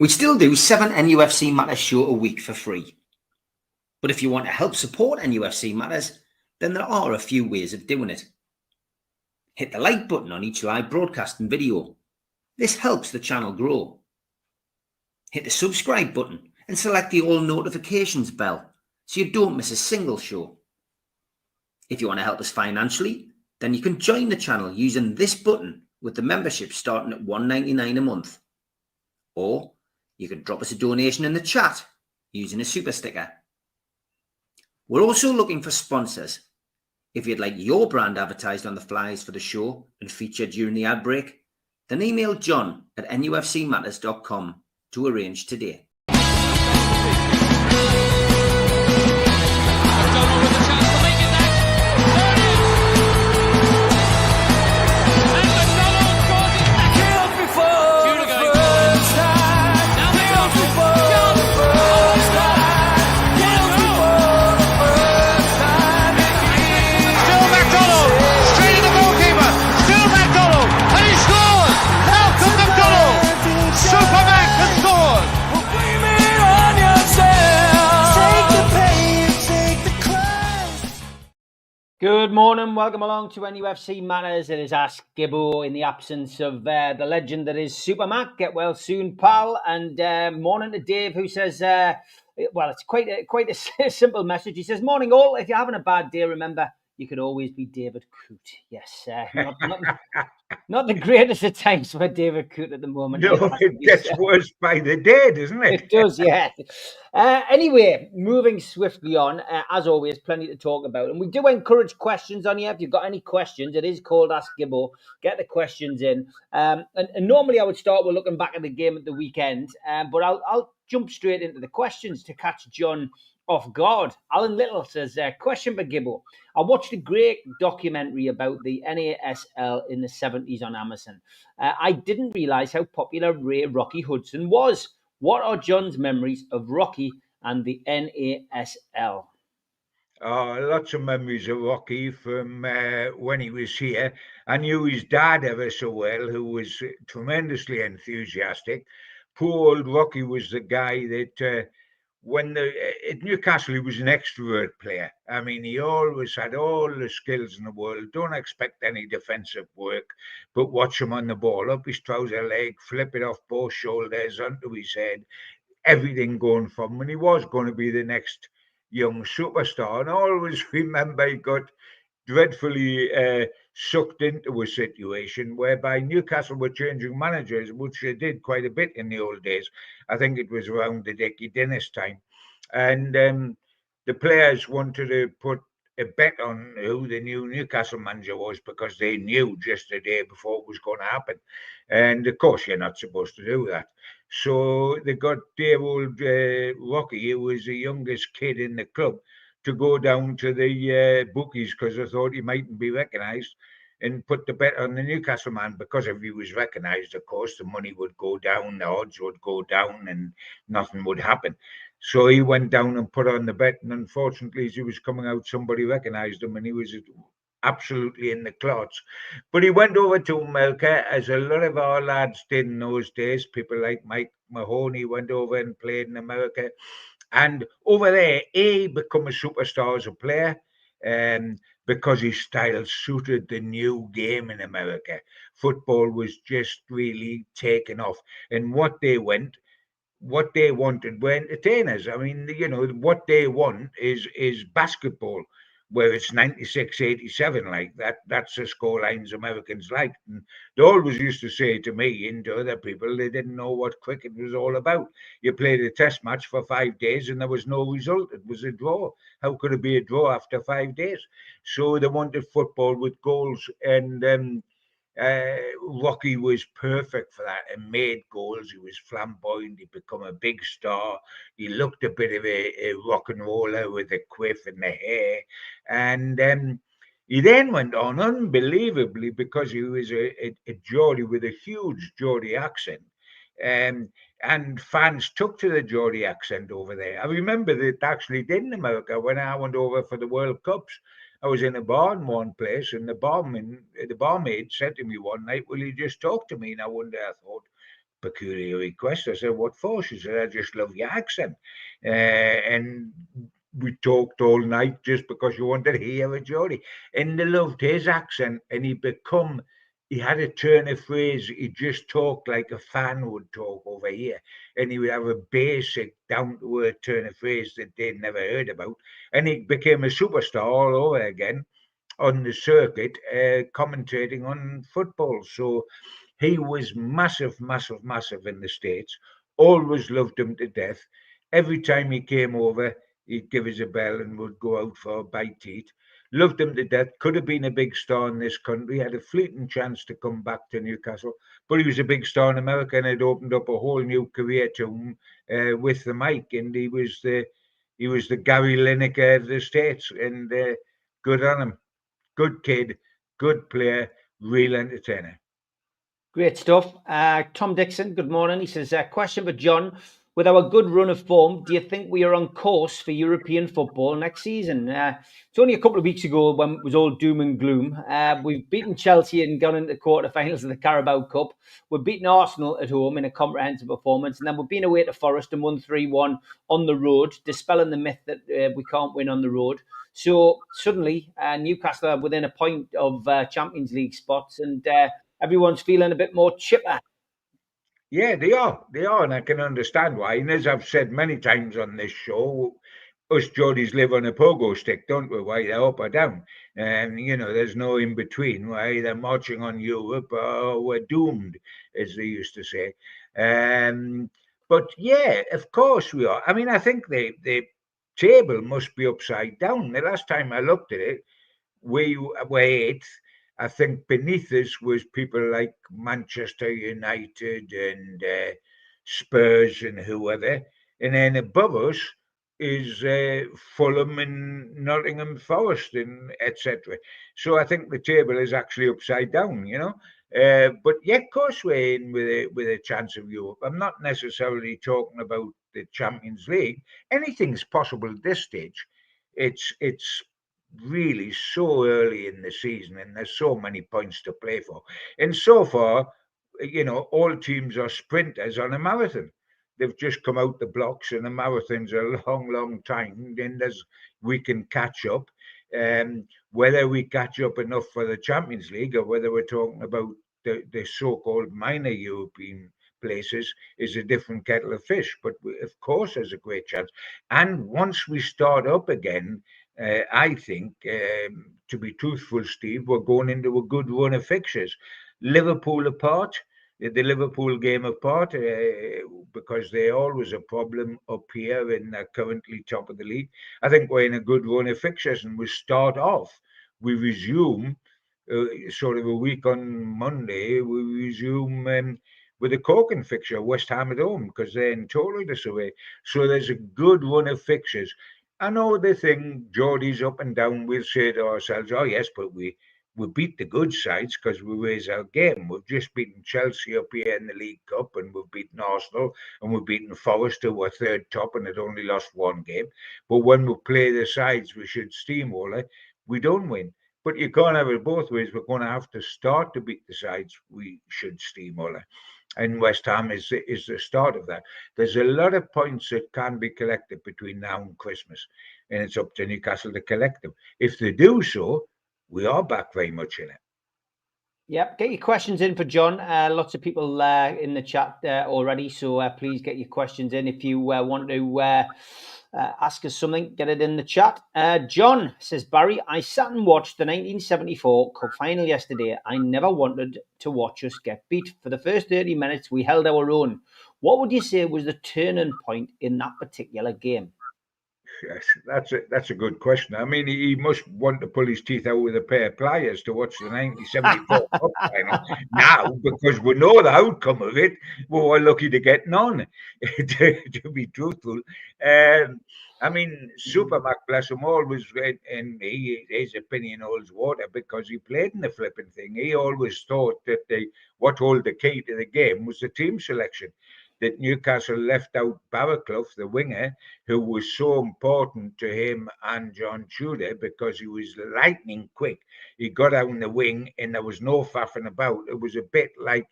We still do 7 NUFC Matters show a week for free. But if you want to help support NUFC Matters, then there are a few ways of doing it. Hit the like button on each live broadcast and video. This helps the channel grow. Hit the subscribe button and select the all notifications bell so you don't miss a single show. If you want to help us financially, then you can join the channel using this button with the membership starting at $1.99 a month. Or you can drop us a donation in the chat using a super sticker. We're also looking for sponsors. If you'd like your brand advertised on the flyers for the show and featured during the ad break, then email John at nufcmatters.com to arrange today. Good morning, welcome along to NUFC Matters. It is Ask Gibbo in the absence of the legend that is Super Mac. Get well soon, pal. And morning to Dave, who says, well, it's quite a simple message. He says, morning all, if you're having a bad day, remember, you could always be David Coote. Yes, not the greatest of times for David Coote at the moment. No, it gets worse by the day, doesn't it? It does, yeah. Anyway, moving swiftly on, as always, plenty to talk about. And we do encourage questions on here. If you've got any questions, it is called Ask Gibbo. Get the questions in. And normally I would start with looking back at the game at the weekend, but I'll jump straight into the questions to catch John off guard. Alan Little says, question for Gibbo. I watched a great documentary about the NASL in the 70s on Amazon. I didn't realise how popular Ray Rocky Hudson was. What are John's memories of Rocky and the NASL? Oh, lots of memories of Rocky from when he was here. I knew his dad ever so well, who was tremendously enthusiastic. Poor old Rocky was the guy that at Newcastle, he was an extrovert player. I mean, he always had all the skills in the world. Don't expect any defensive work, but watch him on the ball, up his trouser leg, flip it off both shoulders onto his head, everything going from him. And he was going to be the next young superstar. And I always remember he got dreadfully sucked into a situation whereby Newcastle were changing managers, which they did quite a bit in the old days. I think it was around the Dickie Dennis time. And the players wanted to put a bet on who the new Newcastle manager was because they knew just the day before it was going to happen. And of course, you're not supposed to do that. So they got dear old Rocky, who was the youngest kid in the club, to go down to the bookies because I thought he mightn't be recognised and put the bet on the Newcastle man, because if he was recognised, of course, the money would go down, the odds would go down and nothing would happen. So he went down and put on the bet, and unfortunately, as he was coming out, somebody recognised him and he was absolutely in the clots. But he went over to America, as a lot of our lads did in those days. People like Mike Mahoney went over and played in America. And over there, he became a superstar as a player because his style suited the new game in America. Football was just really taking off. And what they wanted were entertainers. I mean, you know, what they want is basketball, where it's 96-87 like that. That's the score lines Americans like. And they always used to say to me and to other people, they didn't know what cricket was all about. You played a test match for 5 days and there was no result. It was a draw. How could it be a draw after 5 days? So they wanted football with goals, and Rocky was perfect for that and made goals. He was flamboyant. He became a big star. He looked a bit of a rock and roller with the quiff and the hair. And he then went on unbelievably, because he was a Geordie with a huge Geordie accent. And fans took to the Geordie accent over there. I remember that actually did in America when I went over for the World Cups. I was in a bar in one place, and the barmaid said to me one night, "Will you just talk to me?" And I thought, peculiar request. I said, what for? She said, I just love your accent. And we talked all night just because you wanted to hear a Geordie. And they loved his accent, and he had a turn of phrase. He just talked like a fan would talk over here. And he would have a basic, down-to-earth turn of phrase that they'd never heard about. And he became a superstar all over again on the circuit, commentating on football. So he was massive, massive, massive in the States. Always loved him to death. Every time he came over, he'd give us a bell and would go out for a bite to eat. Loved him to death. Could have been a big star in this country. Had a fleeting chance to come back to Newcastle, but he was a big star in America, and it opened up a whole new career to him with the mic. And he was the Gary Lineker of the States, and good on him. Good kid, good player, real entertainer. Great stuff. Tom Dixon, good morning. He says, question for John. With our good run of form, do you think we are on course for European football next season? It's only a couple of weeks ago when it was all doom and gloom. We've beaten Chelsea and gone into the quarterfinals of the Carabao Cup. We've beaten Arsenal at home in a comprehensive performance. And then we've been away to Forest and won 3-1 on the road, dispelling the myth that we can't win on the road. So suddenly, Newcastle are within a point of Champions League spots, and everyone's feeling a bit more chipper. Yeah, they are, and I can understand why. And as I've said many times on this show, us Geordies live on a pogo stick, don't we? Why they're up or down, and there's no in between. We're either marching on Europe or we're doomed, as they used to say. But yeah, of course we are. I mean, I think the table must be upside down. The last time I looked at it, we were eighth. I think beneath us was people like Manchester United and Spurs and whoever. And then above us is Fulham and Nottingham Forest and etc. So I think the table is actually upside down, But yeah, of course we're in with a chance of Europe. I'm not necessarily talking about the Champions League. Anything's possible at this stage. It's really so early in the season, and there's so many points to play for. And so far, all teams are sprinters on a marathon. They've just come out the blocks, and a marathon's a long, long time. Then we can catch up. Whether we catch up enough for the Champions League, or whether we're talking about the so-called minor European places, is a different kettle of fish. But of course, there's a great chance. And once we start up again, I think, to be truthful, Steve, we're going into a good run of fixtures. Liverpool apart, the Liverpool game apart, because they're always a problem up here and they're currently top of the league. I think we're in a good run of fixtures, and we start off. We resume sort of a week on Monday. We resume with a corking fixture, West Ham at home, because they're in total disarray. So there's a good run of fixtures. I know the thing, Geordie's up and down, we'll say to ourselves, oh yes, but we beat the good sides because we raise our game. We've just beaten Chelsea up here in the League Cup, and we've beaten Arsenal, and we've beaten Forest, who were third top and had only lost one game. But when we play the sides we should steamroller, we don't win. But you can't have it both ways. We're going to have to start to beat the sides we should steamroller. And West Ham is the start of that. There's a lot of points that can be collected between now and Christmas, and it's up to Newcastle to collect them. If they do so, we are back very much in it. Yep, get your questions in for John. Lots of people in the chat already, so please get your questions in. If you want to ask us something, get it in the chat. John says, Barry, I sat and watched the 1974 Cup final yesterday. I never wanted to watch us get beat. For the first 30 minutes, we held our own. What would you say was the turning point in that particular game? Yes, that's a good question. I mean, he must want to pull his teeth out with a pair of pliers to watch the 1974 Cup final now, because we know the outcome of it. Well, we're lucky to get none, to be truthful. I mean, Super Mac, bless him, always, and his opinion holds water because he played in the flipping thing. He always thought that what held the key to the game was the team selection. That Newcastle left out Barraclough, the winger, who was so important to him and John Tudor because he was lightning quick. He got out in the wing and there was no faffing about. It was a bit like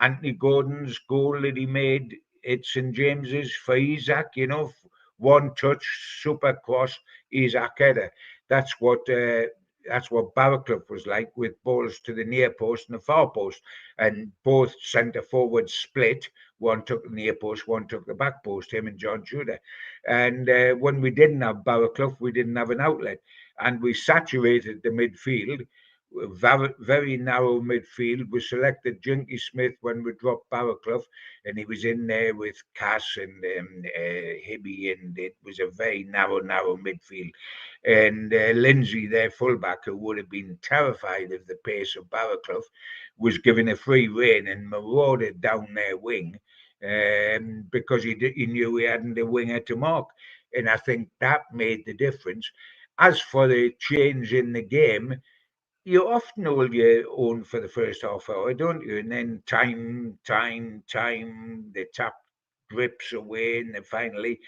Anthony Gordon's goal that he made at St James's for Isaac, you know, one touch, super cross, Isaac header. That's what Barraclough was like, with balls to the near post and the far post, and both centre forwards split. One took the near post, one took the back post. Him and John Tudor. And when we didn't have Barraclough, we didn't have an outlet, and we saturated the midfield. Very narrow midfield. We selected Junkie Smith when we dropped Barraclough, and he was in there with Cass and Hibby, and it was a very narrow midfield. And Lindsay, their fullback, who would have been terrified of the pace of Barraclough, was given a free rein and marauded down their wing, because he knew he hadn't a winger to mark. And I think that made the difference. As for the change in the game, you often hold your own for the first half hour, don't you? And then time, the tap drips away, and they finally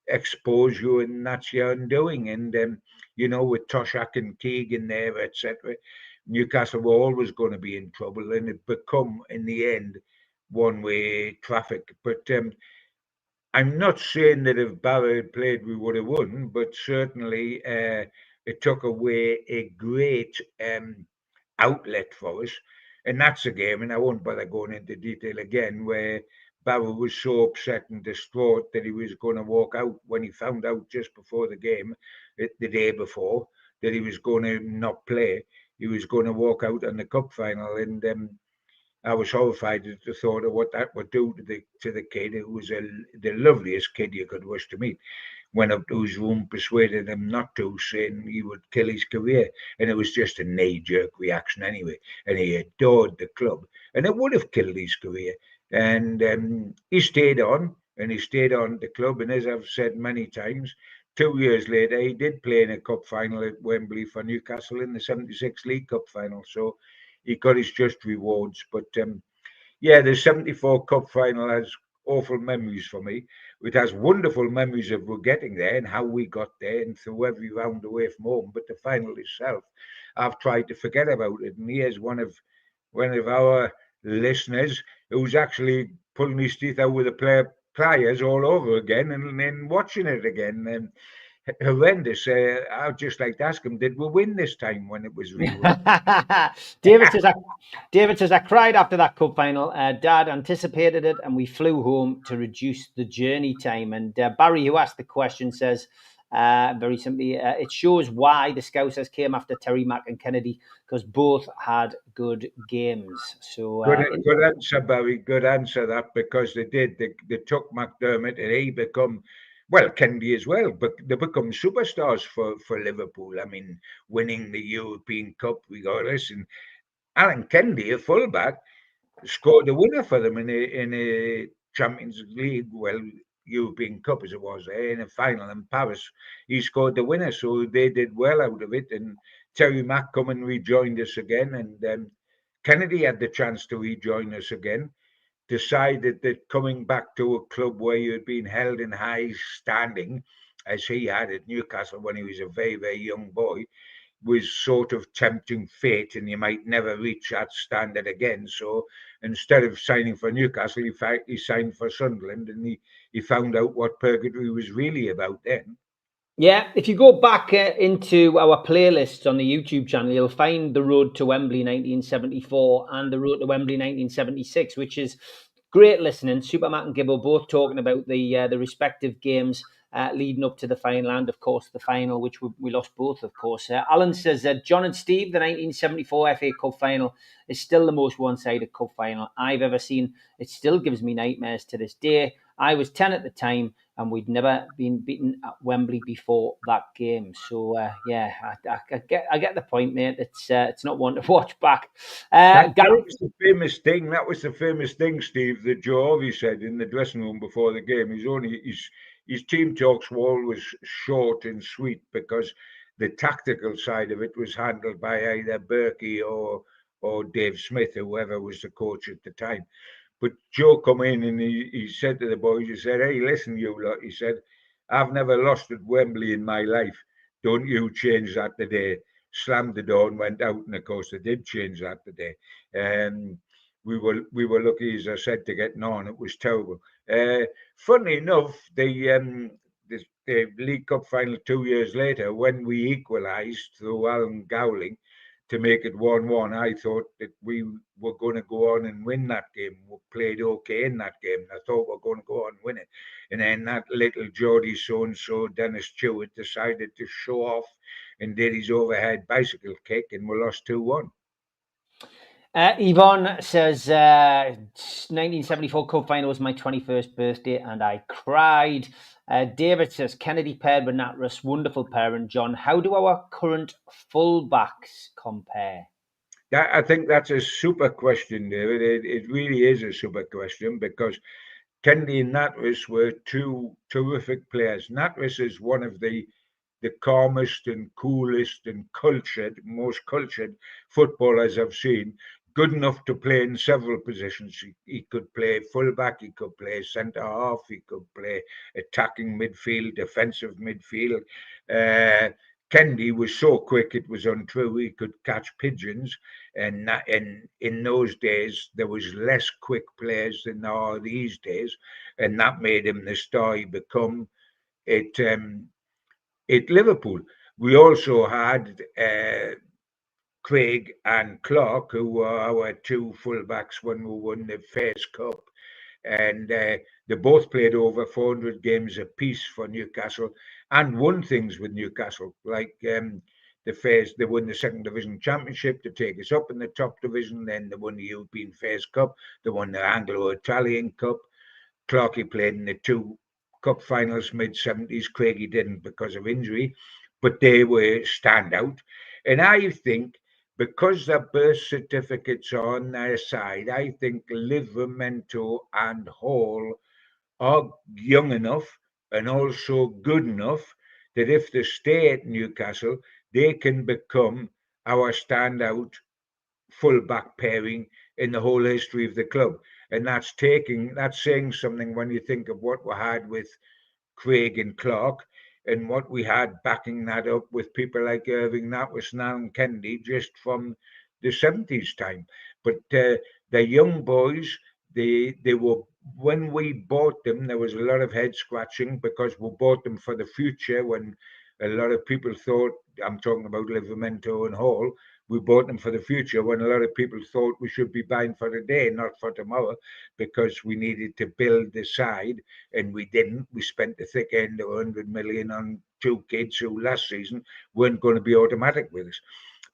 expose you, and that's your undoing. And you know, with Toshak and Keegan there, etc., Newcastle were always going to be in trouble, and it become in the end one-way traffic. But I'm not saying that if Barrow had played, we would have won, but certainly it took away a great outlet for us. And that's a game, and I won't bother going into detail again, where Barrow was so upset and distraught that he was going to walk out when he found out just before the game, the day before, that he was going to not play. He was going to walk out on the cup final, and I was horrified at the thought of what that would do to the kid, who was the loveliest kid you could wish to meet. Went up to his room, persuaded him not to, saying he would kill his career. And it was just a knee-jerk reaction anyway. And he adored the club. And it would have killed his career. And he stayed on, and he stayed on at the club. And as I've said many times, 2 years later, he did play in a cup final at Wembley for Newcastle in the 76 League Cup final. So he got his just rewards. But yeah, the 74 Cup final has awful memories for me. It has wonderful memories of we're getting there and how we got there and through every round away from home. But the final itself, I've tried to forget about it. And here's one of our listeners who's actually pulling his teeth out with the players all over again and then watching it again. Horrendous. I'd just like to ask him, did we win this time when it was rewound? David says, I cried after that cup final. Dad anticipated it and we flew home to reduce the journey time. And Barry, who asked the question, says, very simply, it shows why the Scousers came after Terry Mack and Kennedy, because both had good games. So good answer, Barry. Good answer, that, because they did. They took McDermott and he become... Well, Kennedy as well, but they become superstars for Liverpool. I mean, winning the European Cup regardless. And Alan Kennedy, a fullback, scored a winner for them in a Champions League, well, European Cup as it was, in a final in Paris. He scored the winner, so they did well out of it. And Terry Mack come and rejoined us again, and Kennedy had the chance to rejoin us again. Decided that coming back to a club where you had been held in high standing, as he had at Newcastle when he was a very, very young boy, was sort of tempting fate, and you might never reach that standard again. So instead of signing for Newcastle, he signed for Sunderland, and he found out what purgatory was really about then. Yeah, if you go back into our playlists on the YouTube channel, you'll find the Road to Wembley 1974 and the Road to Wembley 1976, which is great listening. Super Matt and Gibbo both talking about the respective games leading up to the final, and of course the final, which we lost both, of course. Alan says, John and Steve, the 1974 FA Cup final is still the most one-sided cup final I've ever seen. It still gives me nightmares to this day. I was 10 at the time, and we'd never been beaten at Wembley before that game. So yeah, I get the point, mate. It's not one to watch back. That was the famous thing. That was the famous thing, Steve, that Joe Harvey said in the dressing room before the game. His team talks were always short and sweet, because the tactical side of it was handled by either Berkey or Dave Smith, whoever was the coach at the time. But Joe come in and he said to the boys, he said, "Hey, listen, you lot," he said, "I've never lost at Wembley in my life. Don't you change that today." Slammed the door and went out, and of course they did change that today. we were lucky, as I said, to get on. It was terrible. Funnily enough, the League Cup final 2 years later, when we equalised through Alan Gowling to make it 1-1, I thought that we were going to go on and win that game. We played okay in that game. I thought we were going to go on and win it. And then that little Geordie so-and-so, Dennis Stewart, decided to show off and did his overhead bicycle kick, and we lost 2-1. Yvonne says 1974 Cup final was my 21st birthday and I cried. David says Kennedy paired with Natras, wonderful parent. John, how do our current fullbacks compare? I think that's a super question, David. It really is a super question, because Kennedy and Natras were two terrific players. Natras is one of the calmest and coolest and most cultured footballers I've seen. Good enough to play in several positions. He could play fullback, he could play centre half, he could play attacking midfield, defensive midfield. Kennedy was so quick it was untrue. He could catch pigeons, and in those days there was less quick players than there are these days, and that made him the star he become at Liverpool. We also had Craig and Clark, who were our two fullbacks when we won the Fairs Cup. And they both played over 400 games apiece for Newcastle and won things with Newcastle, like the Fairs. They won the second division championship to take us up in the top division. Then they won the European Fairs Cup. They won the Anglo-Italian Cup. Cloughie played in the two cup finals mid-70s. Craigie didn't because of injury, but they were standout. And I think, because their birth certificates are on their side, I think Livramento and Hall are young enough and also good enough that if they stay at Newcastle, they can become our standout full-back pairing in the whole history of the club. And that's saying something when you think of what we had with Craig and Clark, and what we had backing that up with people like Irving Natras and Alan Kennedy just from the 70s time. But the young boys, they were, when we bought them, there was a lot of head scratching because we bought them for the future, when a lot of people thought, I'm talking about Livramento and Hall, we bought them for the future, when a lot of people thought we should be buying for today, not for tomorrow, because we needed to build the side, and we didn't. We spent the thick end of 100 million on two kids who last season weren't going to be automatic with us.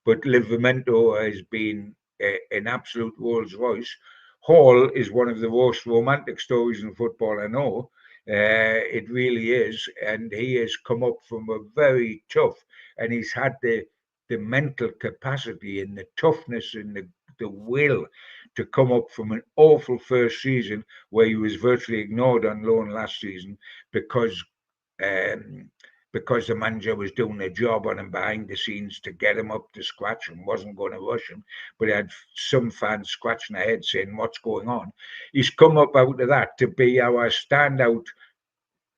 But Livramento has been an absolute Rolls Royce. Hall is one of the most romantic stories in football I know. It really is, and he has come up from a very tough, and he's had the mental capacity and the toughness and the will to come up from an awful first season where he was virtually ignored on loan last season because the manager was doing a job on him behind the scenes to get him up to scratch and wasn't going to rush him. But he had some fans scratching their head saying, what's going on? He's come up out of that to be our standout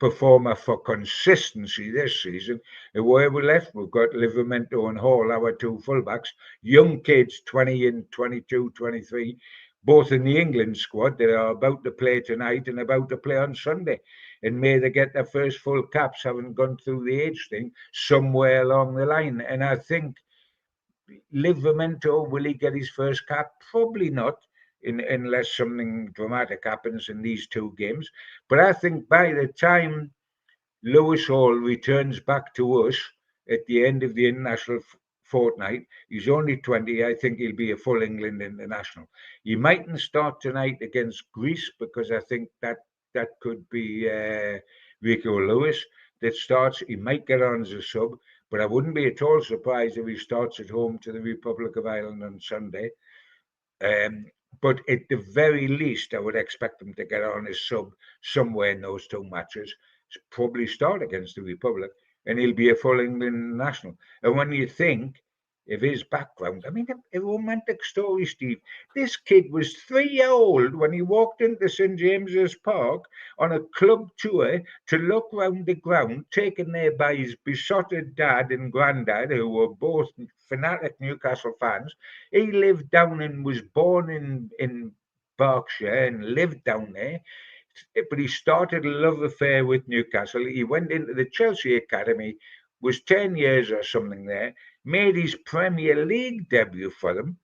performer for consistency this season. And where we left, we've got Livramento and Hall, our two fullbacks, young kids, 20 and 22, 23, both in the England squad that are about to play tonight and about to play on Sunday. And may they get their first full caps, having gone through the age thing somewhere along the line. And I think Livramento, will he get his first cap? Probably not, unless something dramatic happens in these two games. But I think by the time Lewis Hall returns back to us at the end of the international fortnight, he's only 20. I think he'll be a full England international. He mightn't start tonight against Greece, because I think that could be Rico Lewis that starts. He might get on as a sub, but I wouldn't be at all surprised if he starts at home to the Republic of Ireland on Sunday. But at the very least, I would expect him to get on as sub somewhere in those two matches, probably start against the Republic, and he'll be a full England national. And when you think of his background, I mean, a romantic story, Steve. This kid was 3-year-old when he walked into St. James's Park on a club tour to look round the ground, taken there by his besotted dad and granddad, who were both fanatic Newcastle fans. He lived down and was born in Berkshire and lived down there. But he started a love affair with Newcastle. He went into the Chelsea Academy, was 10 years or something there, made his Premier League debut for them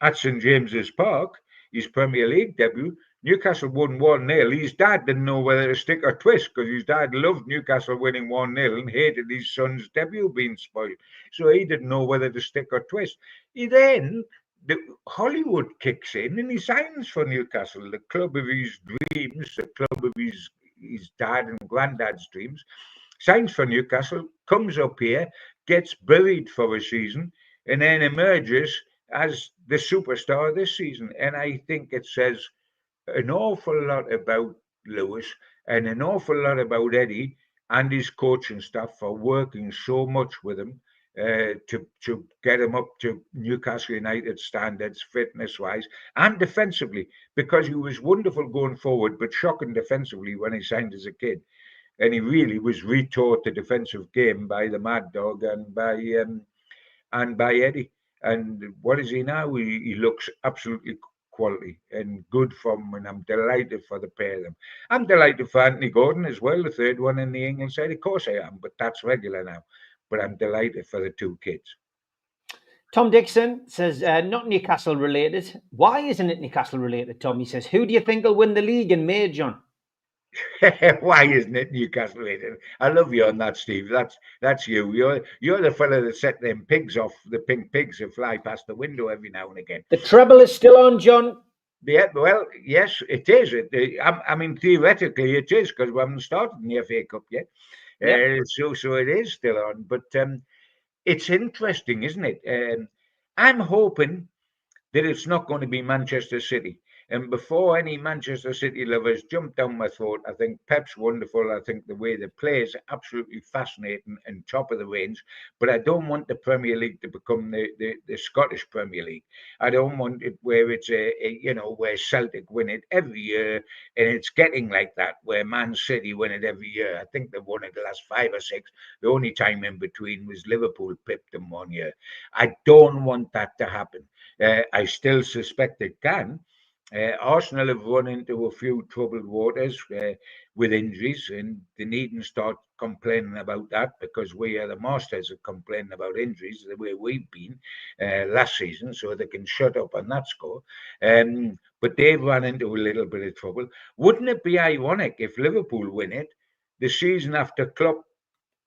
at St James's Park, his Premier League debut. Newcastle won 1-0. His dad didn't know whether to stick or twist because his dad loved Newcastle winning 1-0 and hated his son's debut being spoiled. So he didn't know whether to stick or twist. The Hollywood kicks in and he signs for Newcastle, the club of his dreams, the club of his dad and granddad's dreams. Signs for Newcastle, comes up here, gets buried for a season, and then emerges as the superstar this season. And I think it says an awful lot about Lewis and an awful lot about Eddie and his coaching staff for working so much with him to get him up to Newcastle United standards, fitness-wise and defensively, because he was wonderful going forward, but shocking defensively when he signed as a kid. And he really was retaught the defensive game by the Mad Dog and by Eddie. And what is he now? He looks absolutely quality and good for him, and I'm delighted for the pair of them. I'm delighted for Anthony Gordon as well, the third one in the England side. Of course I am, but that's regular now. But I'm delighted for the two kids. Tom Dixon says, not Newcastle related. Why isn't it Newcastle related, Tom? He says, who do you think will win the league in May, John? Why isn't it Newcastle related? I love you on that, Steve. That's you. You're the fella that set them pigs off, the pink pigs that fly past the window every now and again. The treble is still on, John. Yeah, well, yes, it is. I mean, theoretically, it is because we haven't started in the FA Cup yet. Yep. So it is still on. But it's interesting, isn't it? I'm hoping that it's not going to be Manchester City. And before any Manchester City lovers jump down my throat, I think Pep's wonderful. I think the way they play is absolutely fascinating and top of the range. But I don't want the Premier League to become the Scottish Premier League. I don't want it where it's where Celtic win it every year, and it's getting like that where Man City win it every year. I think they've won it the last 5 or 6. The only time in between was Liverpool pipped them 1 year. I don't want that to happen. I still suspect it can. Arsenal have run into a few troubled waters with injuries, and they needn't start complaining about that because we are the masters of complaining about injuries the way we've been last season, so they can shut up on that score. But they've run into a little bit of trouble. Wouldn't it be ironic if Liverpool win it the season after Klopp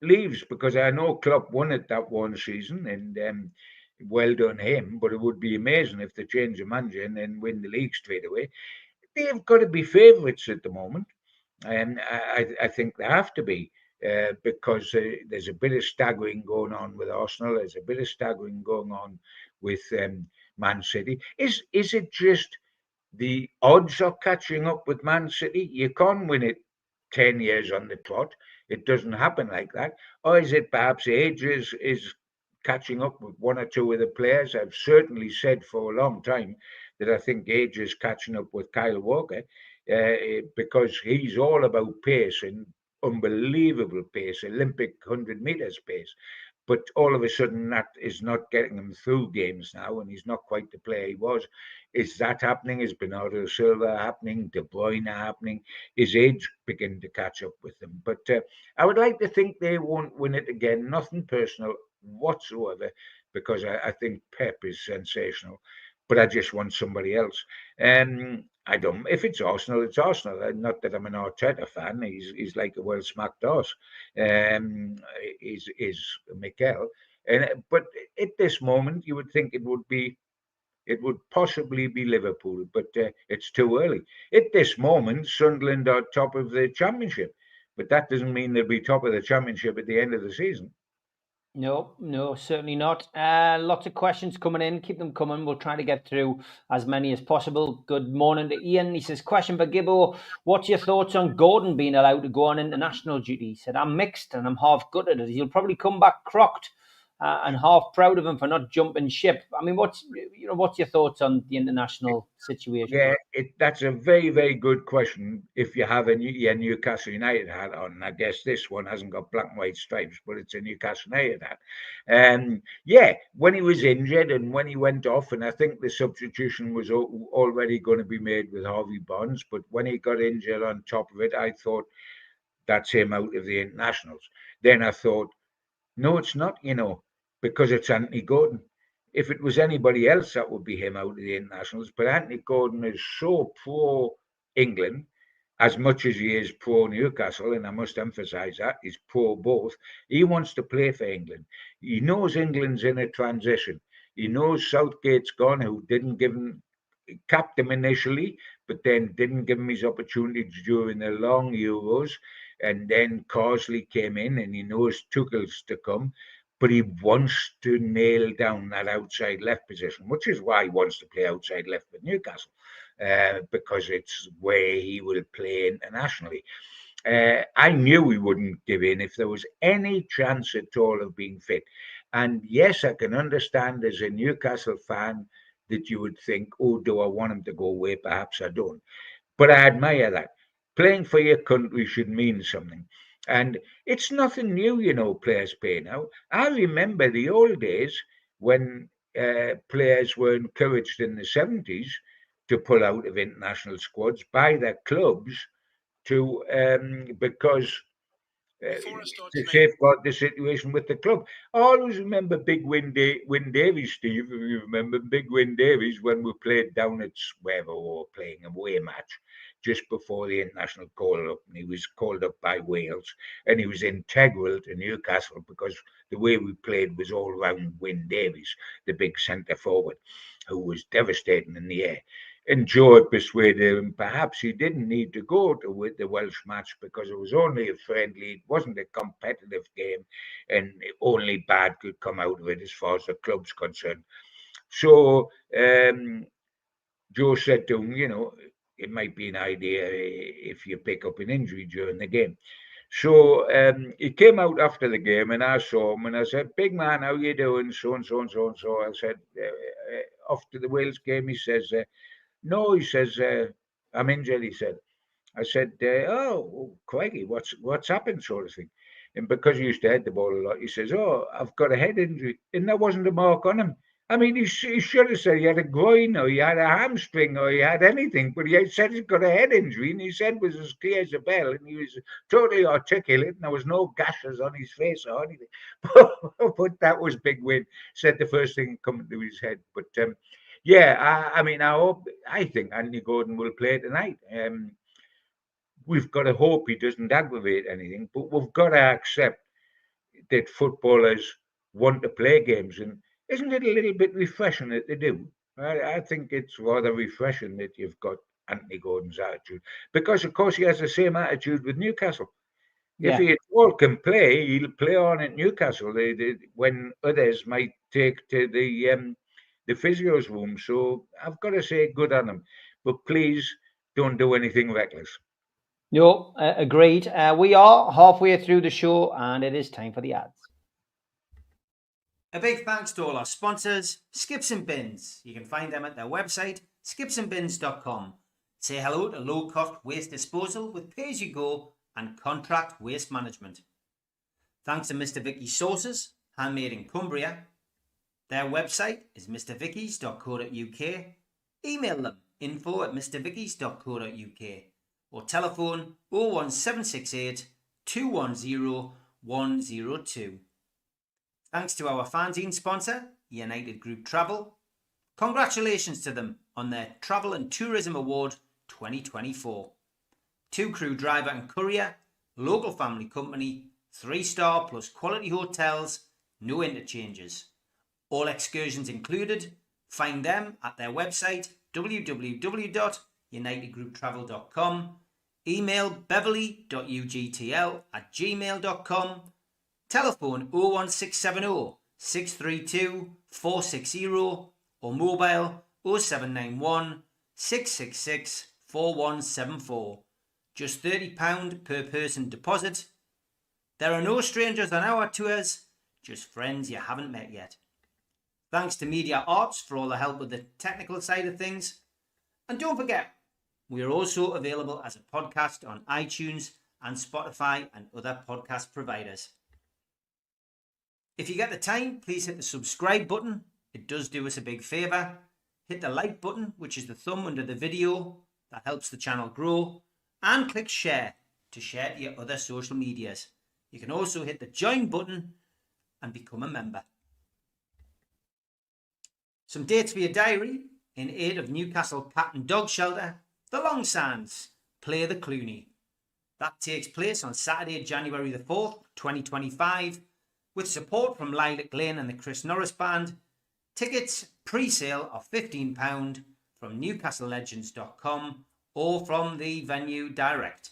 leaves? Because I know Klopp won it that one season, and well done him, but it would be amazing if they change the manager and then win the league straight away. They've got to be favourites at the moment, and I think they have to be because there's a bit of staggering going on with Arsenal. There's a bit of staggering going on with Man City. Is it just the odds are catching up with Man City? You can't win it 10 years on the trot. It doesn't happen like that. Or is it perhaps age is catching up with one or two of the players? I've certainly said for a long time that I think age is catching up with Kyle Walker because he's all about pace and unbelievable pace, Olympic 100 meters pace. But all of a sudden, that is not getting him through games now, and he's not quite the player he was. Is that happening? Is Bernardo Silva happening? De Bruyne happening? Is age beginning to catch up with them? But I would like to think they won't win it again. Nothing personal whatsoever, because I think Pep is sensational. But I just want somebody else. I don't. If it's Arsenal, it's Arsenal. Not that I'm an Arteta fan. He's like a well-smacked horse. Is Mikel. But at this moment, you would think it would possibly be Liverpool, but it's too early. At this moment, Sunderland are top of the Championship, but that doesn't mean they'll be top of the Championship at the end of the season. No, certainly not. Lots of questions coming in. Keep them coming. We'll try to get through as many as possible. Good morning to Ian. He says, question for Gibbo. What's your thoughts on Gordon being allowed to go on international duty? He said, I'm mixed and I'm half gutted. He'll probably come back crocked. and half proud of him for not jumping ship. I mean, what's your thoughts on the international situation? Yeah, that's a very, very good question. If you have a Newcastle United hat on, I guess this one hasn't got black and white stripes, but it's a Newcastle United hat. Yeah, when he was injured and when he went off, and I think the substitution was already going to be made with Harvey Barnes, but when he got injured on top of it, I thought that's him out of the internationals. Then I thought, no, it's not, because it's Anthony Gordon. If it was anybody else, that would be him out of the internationals. But Anthony Gordon is so pro-England, as much as he is pro-Newcastle, and I must emphasise that, he's pro both. He wants to play for England. He knows England's in a transition. He knows Southgate's gone, who didn't give him, capped him initially, but then didn't give him his opportunities during the long Euros. And then Carsley came in, and he knows Tuchel's to come. But he wants to nail down that outside left position, which is why he wants to play outside left with Newcastle, because it's where he will play internationally. I knew he wouldn't give in if there was any chance at all of being fit. And yes, I can understand as a Newcastle fan that you would think, oh, do I want him to go away? Perhaps I don't. But I admire that. Playing for your country should mean something. And it's nothing new, players pay now. I remember the old days when players were encouraged in the 70s to pull out of international squads by their clubs because to safeguard the situation with the club. I always remember Big Win Davies, Steve, if you remember Big Win Davies, when we played down at wherever we were playing a away match just before the international call-up, and he was called up by Wales, and he was integral to Newcastle because the way we played was all around Win Davies, the big centre forward, who was devastating in the air. And Joe had persuaded him perhaps he didn't need to go to the Welsh match because it was only a friendly, it wasn't a competitive game, and only bad could come out of it as far as the club's concerned. So Joe said to him, it might be an idea if you pick up an injury during the game. So he came out after the game, and I saw him, and I said, "Big man, how you doing?" So and so and so and so. I said, after the Wales game, he says, "No," he says, "I'm injured." He said. I said, "Oh, crikey, what's happened?" sort of thing. And because he used to head the ball a lot, he says, "Oh, I've got a head injury," and there wasn't a mark on him. I mean, he should have said he had a groin or he had a hamstring or he had anything, but he said he's got a head injury, and his head was as clear as a bell, and he was totally articulate, and there was no gashes on his face or anything. But that was big win. Said the first thing coming to his head. But yeah, I think Anthony Gordon will play tonight. We've got to hope he doesn't aggravate anything, but we've got to accept that footballers want to play games, and isn't it a little bit refreshing that they do? I think it's rather refreshing that you've got Anthony Gordon's attitude, because of course he has the same attitude with Newcastle. Yeah. If he at all can play, he'll play on at Newcastle when others might take to the physio's room. So I've got to say good on him, but please don't do anything reckless. No, agreed. We are halfway through the show, and it is time for the ads. A big thanks to all our sponsors, Skips and Bins. You can find them at their website, skipsandbins.com. Say hello to low-cost waste disposal with pay-as-you-go and contract waste management. Thanks to Mr. Vicky's Sauces, handmade in Cumbria. Their website is mrvickies.co.uk. Email them info@mrvickies.co.uk or telephone 01768 210 102. Thanks to our fanzine sponsor, United Group Travel. Congratulations to them on their Travel and Tourism Award 2024. 2-crew driver and courier, local family company, 3-star plus quality hotels, no interchanges. All excursions included. Find them at their website www.unitedgrouptravel.com. Email beverly.ugtl@gmail.com. Telephone 01670 632 460 or mobile 0791 666 4174. Just £30 per person deposit. There are no strangers on our tours, just friends you haven't met yet. Thanks to Media Arts for all the help with the technical side of things. And don't forget, we are also available as a podcast on iTunes and Spotify and other podcast providers. If you get the time, please hit the subscribe button. It does do us a big favour. Hit the like button, which is the thumb under the video. That helps the channel grow. And click share to share to your other social medias. You can also hit the join button and become a member. Some dates for your diary. In aid of Newcastle Cat and Dog Shelter, the Long Sands play the Cloughie. That takes place on Saturday, January the 4th, 2025, with support from Lilac Lane and the Chris Norris Band. Tickets pre-sale are £15 from newcastlelegends.com or from the venue direct.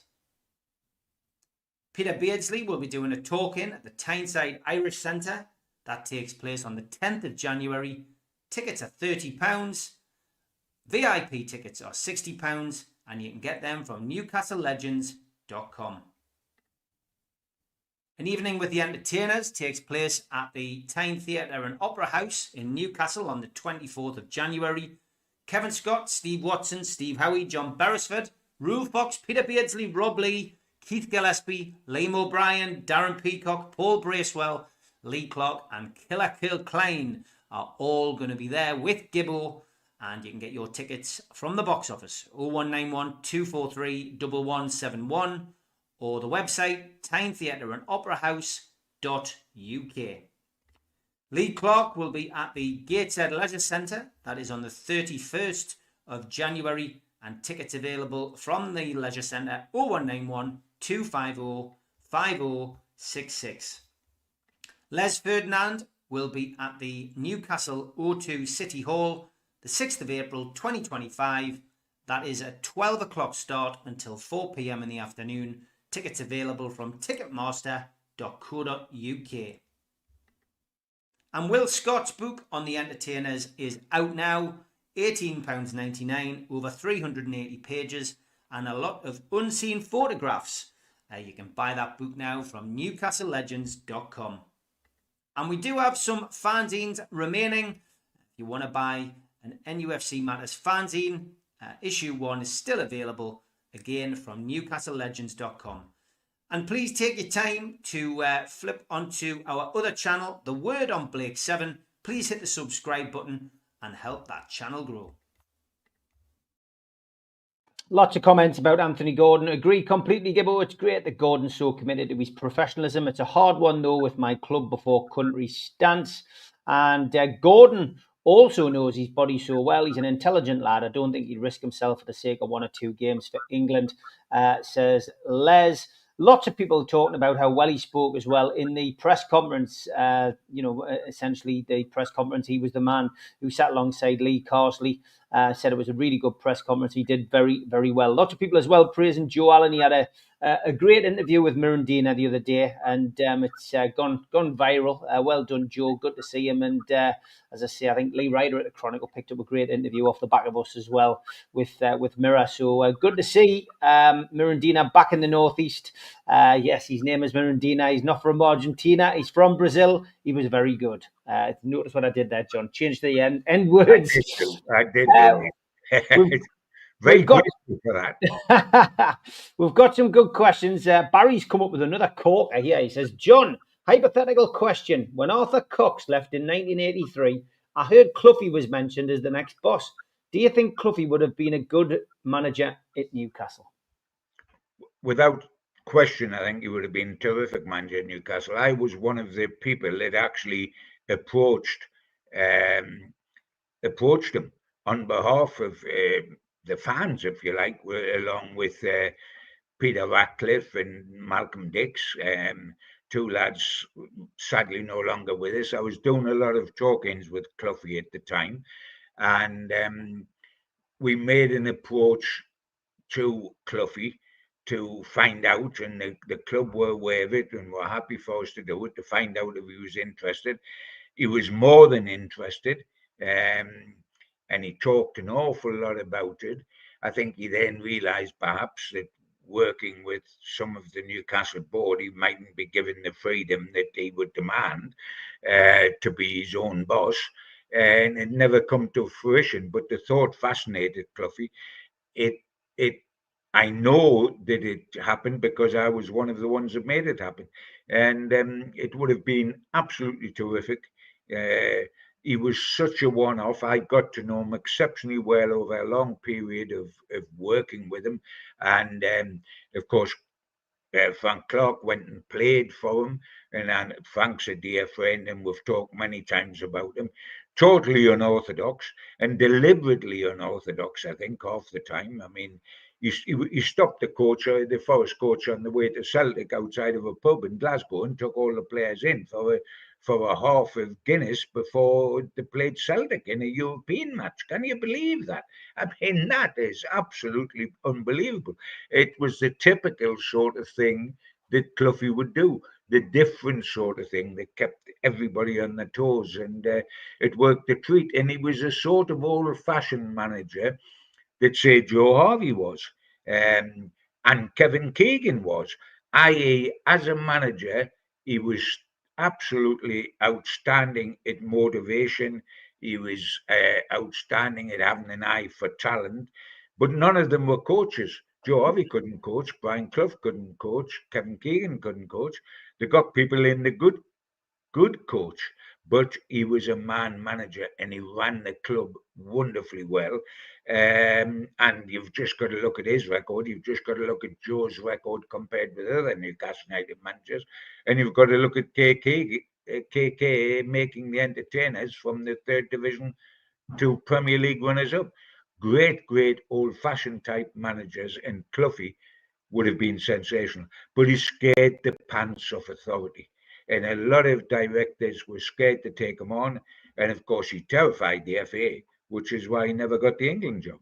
Peter Beardsley will be doing a talk-in at the Tyneside Irish Centre. That takes place on the 10th of January. Tickets are £30. VIP tickets are £60 and you can get them from newcastlelegends.com. An evening with the entertainers takes place at the Tyne Theatre and Opera House in Newcastle on the 24th of January. Kevin Scott, Steve Watson, Steve Howie, John Beresford, Rule Fox, Peter Beardsley, Rob Lee, Keith Gillespie, Liam O'Brien, Darren Peacock, Paul Bracewell, Lee Clark and Killer Kill Klein are all going to be there with Gibbo, and you can get your tickets from the box office 0191 243 1171 or the website tynetheatreandoperahouse.uk. Lee Clark will be at the Gateshead Leisure Centre. That is on the 31st of January, and tickets available from the Leisure Centre 0191 250 5066. Les Ferdinand will be at the Newcastle O2 City Hall the 6th of April 2025. That is a 12 o'clock start until 4 p.m. in the afternoon. Tickets available from ticketmaster.co.uk. And Will Scott's book on the entertainers is out now. £18.99, over 380 pages and a lot of unseen photographs. You can buy that book now from newcastlelegends.com. And we do have some fanzines remaining. If you want to buy an NUFC Matters fanzine, issue 1 is still available, again from newcastlelegends.com. And please take your time to flip onto our other channel, The Word on Blake 7. Please hit the subscribe button and help that channel grow. Lots of comments about Anthony Gordon. Agree completely, Gibbo. It's great that Gordon's so committed to his professionalism. It's a hard one, though, with my club before country stance. And Gordon also knows his body so well. He's an intelligent lad. I don't think he'd risk himself for the sake of 1 or 2 games for England, says Les. Lots of people talking about how well he spoke as well in the press conference. Essentially the press conference, he was the man who sat alongside Lee Carsley. Said it was a really good press conference. He did very, very well. Lots of people as well praising Joe Allen. He had a great interview with Mirandina the other day, and it's gone viral. Well done, Joe. Good to see him. And as I say, I think Lee Ryder at the Chronicle picked up a great interview off the back of us as well with Mirror. So good to see Mirandina back in the Northeast. Yes, his name is Mirandina. He's not from Argentina. He's from Brazil. He was very good. Notice what I did there, John. Changed the end words. I did. Very grateful for that. We've got some good questions. Barry's come up with another corker here. He says, John, hypothetical question. When Arthur Cox left in 1983, I heard Cloughie was mentioned as the next boss. Do you think Cloughie would have been a good manager at Newcastle? Without question, I think he would have been a terrific manager at Newcastle. I was one of the people that actually approached him on behalf of the fans, if you like, along with Peter Ratcliffe and Malcolm Dix, 2 lads sadly no longer with us. I was doing a lot of talk-ins with Cloughie at the time, and we made an approach to Cloughie to find out, and the club were aware of it and were happy for us to do it, to find out if he was interested. He was more than interested, and he talked an awful lot about it. I think he then realised perhaps that working with some of the Newcastle board, he mightn't be given the freedom that he would demand. to be his own boss, and it never come to fruition. But the thought fascinated Cloughie. I know that it happened because I was one of the ones that made it happen, and it would have been absolutely terrific. He was such a one-off. I got to know him exceptionally well over a long period of working with him, and of course, Frank Clark went and played for him, and Frank's a dear friend, and we've talked many times about him. Totally unorthodox and deliberately unorthodox, I think, half the time. I mean, he stopped the Forest coach on the way to Celtic outside of a pub in Glasgow and took all the players in for a half of Guinness before they played Celtic in a European match. Can you believe that? I mean, that is absolutely unbelievable. It was the typical sort of thing that Cloughie would do, the different sort of thing that kept everybody on their toes, and it worked a treat. And he was a sort of old-fashioned manager that, say, Joe Harvey was, and Kevin Keegan was, i.e., as a manager, he was absolutely outstanding at motivation. He was outstanding at having an eye for talent, but none of them were coaches. Joe Harvey couldn't coach, Brian Clough couldn't coach, Kevin Keegan couldn't coach. They got people in the good coach, but he was a man manager and he ran the club wonderfully well. And you've just got to look at his record. You've just got to look at Joe's record compared with other Newcastle United managers, and you've got to look at KK making the entertainers from the third division to Premier League runners-up. Great old-fashioned type managers, and Cloughie would have been sensational, but he scared the pants off authority. And a lot of directors were scared to take him on. And of course, he terrified the FA, which is why he never got the England job.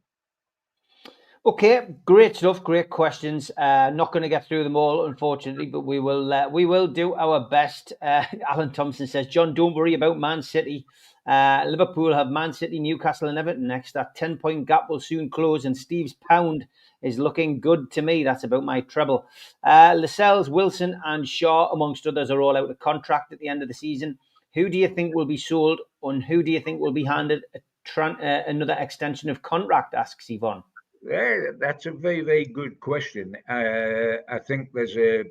Okay, great stuff, great questions. Not going to get through them all, unfortunately, but we will do our best. Alan Thompson says, John, don't worry about Man City. Liverpool have Man City, Newcastle and Everton next. That 10-point gap will soon close, and Steve's pound is looking good to me. That's about my treble. Lascelles, Wilson and Shaw, amongst others, are all out of contract at the end of the season. Who do you think will be sold, and who do you think will be handed another extension of contract, asks Yvonne. Yeah, that's a very good question. I think there's a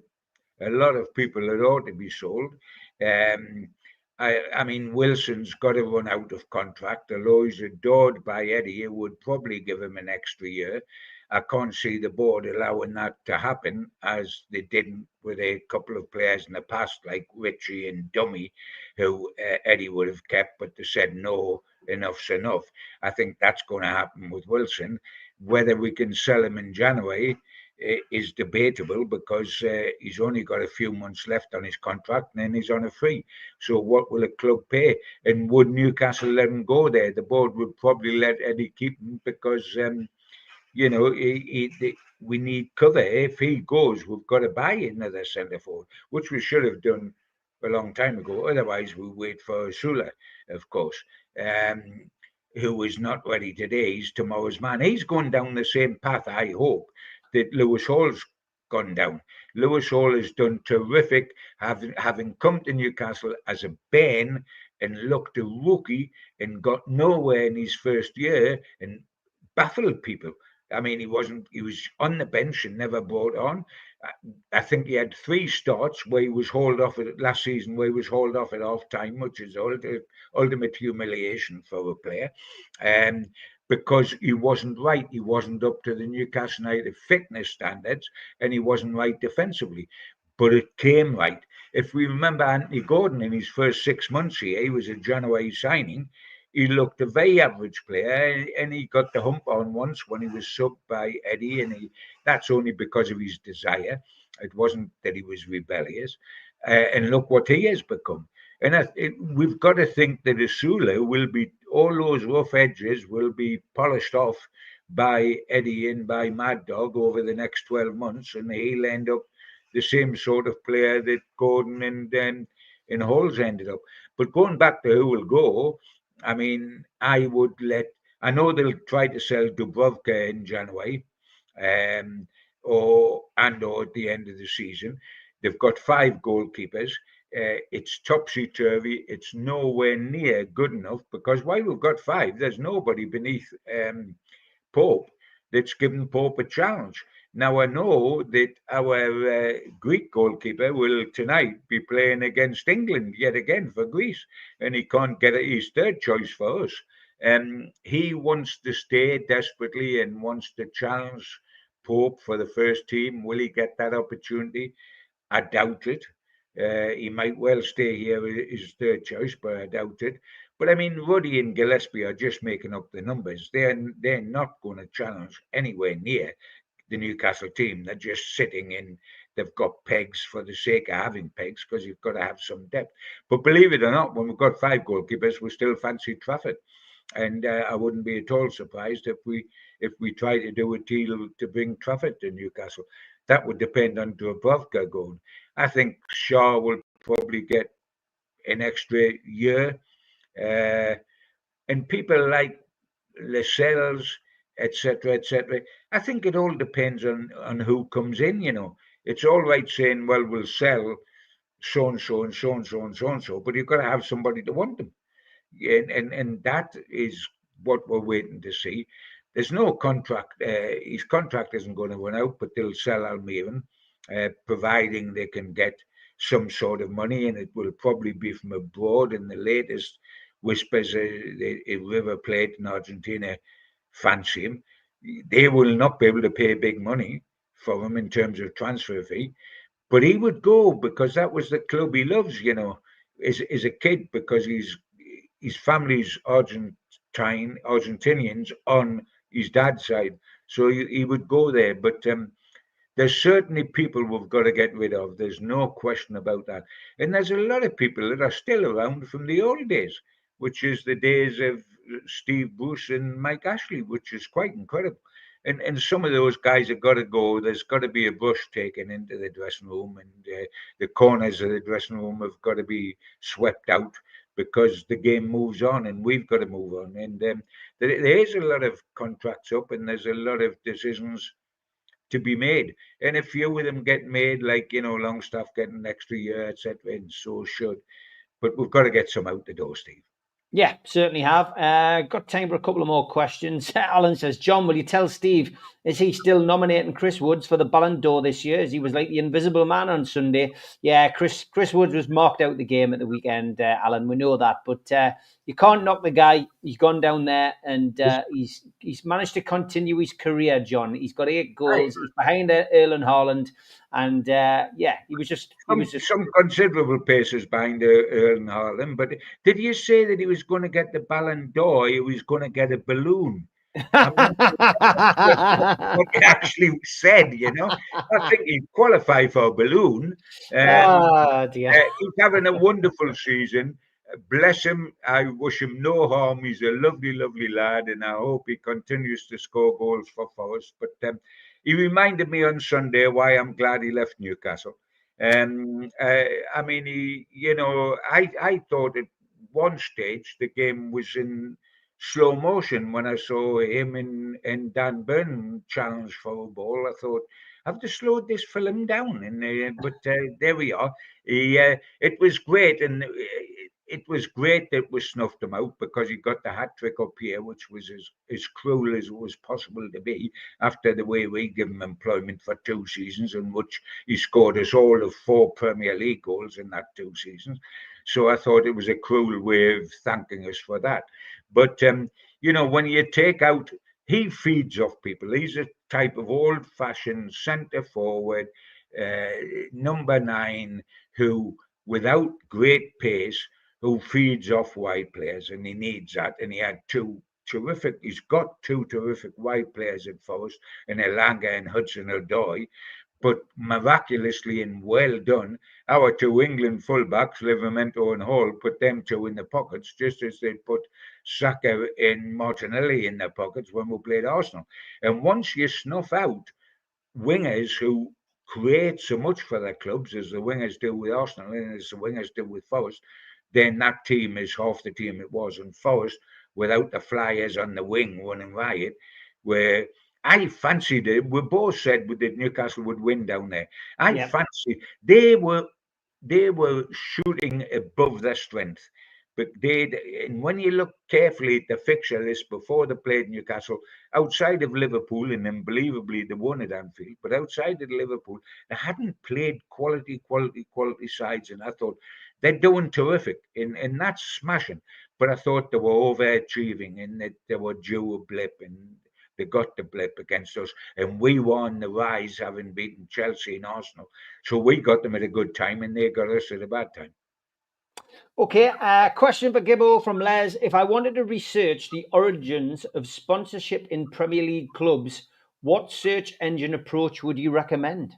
lot of people that ought to be sold. I mean, Wilson's got to run out of contract, although he's adored by Eddie, who would probably give him an extra year. I can't see the board allowing that to happen, as they didn't with a couple of players in the past, like Richie and Dummy, who Eddie would have kept, but they said no, enough's enough. I think that's going to happen with Wilson. Whether we can sell him in January is debatable, because he's only got a few months left on his contract and then he's on a free. So what will a club pay? And would Newcastle let him go there? The board would probably let Eddie keep him, because we need cover. If he goes, we've got to buy another centre forward, which we should have done a long time ago. Otherwise, we wait for Sula, of course, who is not ready today. He's tomorrow's man. He's going down the same path, I hope, that Lewis Hall's gone down. Lewis Hall has done terrific, having come to Newcastle as a bairn and looked a rookie and got nowhere in his first year and baffled people. I mean, he was on the bench and never brought on. I think he had 3 starts where he was hauled off last season, where he was hauled off at half time, which is ultimate humiliation for a player. Because he wasn't right. He wasn't up to the Newcastle United fitness standards, and he wasn't right defensively. But it came right. If we remember Anthony Gordon in his first 6 months here, he was a January signing. He looked a very average player, and he got the hump on once when he was subbed by Eddie, and that's only because of his desire. It wasn't that he was rebellious. And look what he has become. And we've got to think that Asula will be, all those rough edges will be polished off by Eddie and by Mad Dog over the next 12 months, and he'll end up the same sort of player that Gordon and Hall's ended up. But going back to who will go, I mean, I know they'll try to sell Dubrovka in January, or at the end of the season. They've got 5 goalkeepers. it's topsy-turvy. It's nowhere near good enough, because while we've got 5, there's nobody beneath Pope that's given Pope a challenge. Now, I know that our Greek goalkeeper will tonight be playing against England yet again for Greece, and he can't get his third choice for us. He wants to stay desperately and wants to challenge Pope for the first team. Will he get that opportunity? I doubt it. He might well stay here as his third choice, but I doubt it. But I mean, Ruddy and Gillespie are just making up the numbers. They're not going to challenge anywhere near the Newcastle team. They're just sitting in. They've got pegs for the sake of having pegs, because you've got to have some depth. But believe it or not, when we've got 5 goalkeepers, we still fancy Trafford. And I wouldn't be at all surprised if we try to do a deal to bring Trafford to Newcastle. That would depend on Dubravka going. I think Shaw will probably get an extra year. And people like Lascelles, etc., etc. I think it all depends on who comes in, you know. It's all right saying, well, we'll sell so-and-so and so-and-so and so-and-so, but you've got to have somebody to want them. And that is what we're waiting to see. There's no contract. His contract isn't going to run out, but they'll sell Almiron, providing they can get some sort of money, and it will probably be from abroad. And the latest whispers, a River Plate in Argentina fancy him. They will not be able to pay big money for him in terms of transfer fee, but he would go because that was the club he loves, you know, as a kid, because his family's Argentinians on his dad's side, so he would go there. But there's certainly people we've got to get rid of. There's no question about that. And there's a lot of people that are still around from the old days, which is the days of Steve Bruce and Mike Ashley, which is quite incredible. And some of those guys have got to go. There's got to be a brush taken into the dressing room, and the corners of the dressing room have got to be swept out, because the game moves on and we've got to move on. And there is a lot of contracts up, and there's a lot of decisions to be made. And a few of them get made, like, you know, Longstaff getting an extra year, etc., and so should. But we've got to get some out the door, Steve. Yeah, certainly have. Got time for a couple of more questions. Alan says, John, will you tell Steve, is he still nominating Chris Woods for the Ballon d'Or this year, as he was like the invisible man on Sunday? Yeah, Chris Woods was marked out the game at the weekend, Alan. We know that. But you can't knock the guy. He's gone down there, and he's managed to continue his career, John. He's got 8 goals. He's behind Erling Haaland. And he was just some considerable paces behind Erling Haaland. But did you say that he was going to get the Ballon d'Or? He was going to get a balloon. I'm not sure what he actually said. You know, I think he'd qualify for a balloon. He's having a wonderful season. Bless him. I wish him no harm. He's a lovely, lovely lad, and I hope he continues to score goals for Forest. But he reminded me on Sunday why I'm glad he left Newcastle. I mean, I thought at one stage the game was in slow motion when I saw him and Dan Burn challenge for a ball. I thought, I've just slowed this film down, but there we are. It was great, and it was great that we snuffed him out, because he got the hat trick up here, which was as cruel as it was possible to be, after the way we gave him employment for 2 seasons, in which he scored us all of 4 Premier League goals in that 2 seasons. So I thought it was a cruel way of thanking us for that. But, when you take out, he feeds off people. He's a type of old-fashioned centre-forward, number 9, who, without great pace, who feeds off wide players, and he needs that. And he had 2 terrific, he's got 2 terrific wide players at Forest, and Elanga and Hudson-Odoi. But miraculously and well done, our 2 England fullbacks, Livramento and Hall, put them 2 in the pockets, just as they put Saka and Martinelli in their pockets when we played Arsenal. And once you snuff out wingers who create so much for their clubs, as the wingers do with Arsenal and as the wingers do with Forest, then that team is half the team it was. And Forest, without the flyers on the wing running riot, where I fancied it. We both said that Newcastle would win down there. I fancied they were they were shooting above their strength. But and when you look carefully at the fixture list before they played Newcastle, outside of Liverpool, and unbelievably they won at Anfield, but outside of Liverpool, they hadn't played quality sides, and I thought they're doing terrific, and that's smashing. But I thought they were overachieving, and that they were due a blip, and they got the blip against us, and we were on the rise, having beaten Chelsea and Arsenal. So we got them at a good time, and they got us at a bad time. Okay, question for Gibbo from Les. If I wanted to research the origins of sponsorship in Premier League clubs, what search engine approach would you recommend?